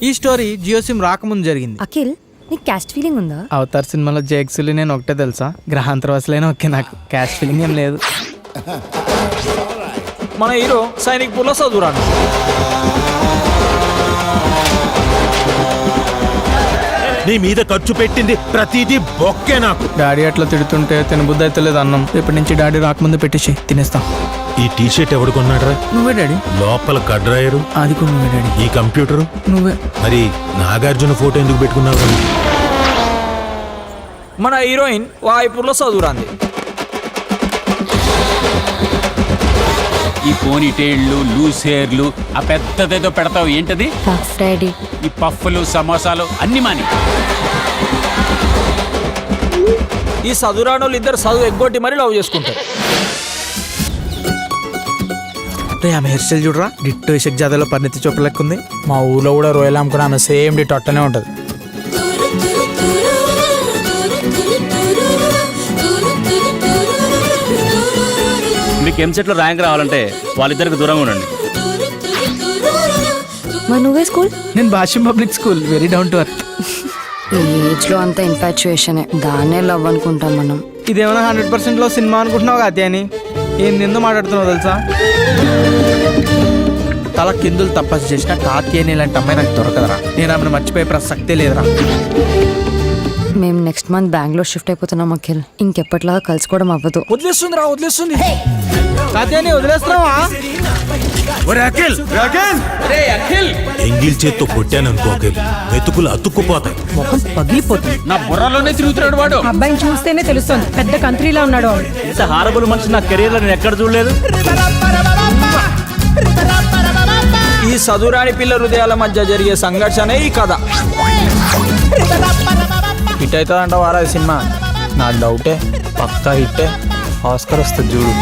ఈ story Jio SIM రాకముందు జరిగింది. అఖిల్, నీకు క్యాస్ట్ ఫీలింగ్ ఉందా? అవతార్ సినిమాలో జేక్సులు నేను ఒకటే తెలుసా, గ్రహాంతరవాసులైనా ఓకే, నాకు క్యాస్ట్ ఫీలింగ్ ఏం లేదు. మన హీరో సైనిక్ పూర్లో చదువురాను. నీ మీద ఖర్చు పెట్టింది ప్రతిదీ బొక్కే నాకు. డాడీ అట్లా తిడుతుంటే తినబుద్ధి అయితే లేదు అన్నం. రేపటి నుంచి డాడీ రాకముందు పెట్టేసి తినేస్తాం. ఈ టీ షర్ట్ ఎవడు కొన్నాడురా? నువ్వే డాడీ. లోపల కడ్రాయరు అది కూడా నువ్వే డాడీ. ఈ కంప్యూటరు నువ్వే. మరి నాగార్జున ఫోటో ఎందుకు పెట్టుకున్నావు? మన హీరోయిన్ వాయిపూర్లో చదువురాంది. ఈ పోనీ టైళ్ళు, లూస్ హెయిర్లు, ఆ పెద్దదేదో పెడతావు ఏంటది? Puff daddy. ఈ పఫ్ఫులు, సమోసాలు అన్ని మాని. ఈ చదువురానోళ్ళు ఇద్దరు చదువు ఎగ్గొట్టి మరీ లవ్ చేసుకుంటారు. ఆమె హెయిర్ స్టైల్ చూడరా, డిట్టో ఇషక్ జాదాలో పరిణితి చోప లెక్క ఉంది. మా ఊర్లో కూడా రొయ్యలు అమ్ముకుని ఆమె సేమ్ డిట్ అట్టనే ఉంటుంది. మీకు ఎంసెట్లో ర్యాంక్ రావాలంటే వాళ్ళిద్దరికి దూరంగా ఉండండి. మరి నువ్వే స్కూల్? నేను Bhashyam public school, very down to earth. ఈ ఏజ్ లో అంతా ఇన్ఫాచ్యుయేషన్, దాన్నే లవ్ అనుకుంటాం మనం. ఇదేమైనా 100% లో సినిమా అనుకుంటున్నావు కదా అని ఏం నిందో మాట్లాడుతున్నావు తెలుసా? తల కిందులు తపస్సు చేసిన కాకి అని ఇలాంటి అమ్మాయి నాకు దొరకదరా. నేను ఆమెను మర్చిపోయే ప్రసక్తే లేదురా. మేము నెక్స్ట్ మంత్ బెంగళూరు షిఫ్ట్ అయిపోతున్నాం అఖిల్. ఇంకెప్పటిలాగా కలుసుకోవడం అవ్వదు. వదిలేస్తుంది రా, వదిలేస్తుంది. కాకి వదిలేస్తున్నావా? ఎంగిల్ చేత్తో కొట్టాననుకో అఖిల్, మెతుకులు అతుక్కుపోతాయి. ముఖం పగిలిపోతుంది. నా బుర్రలోనే తిరుగుతున్నాడు వాడు. అబ్బాయిని చూస్తేనే తెలుస్తుంది పెద్ద కంట్రీలో ఉన్నాడు. ఇంత హారబుల్ మనిషి నా కెరీర్లో నేను ఎక్కడ చూడలేదు. ఈ చదువురాని పిల్ల హృదయాల మధ్య జరిగే సంఘర్షణే ఈ కథ. హిట్ అవుతుందంట వారా సినిమా? నాకు డౌటే, పక్కా హిట్టే. ఆస్కర్ వస్తుంది చూడు.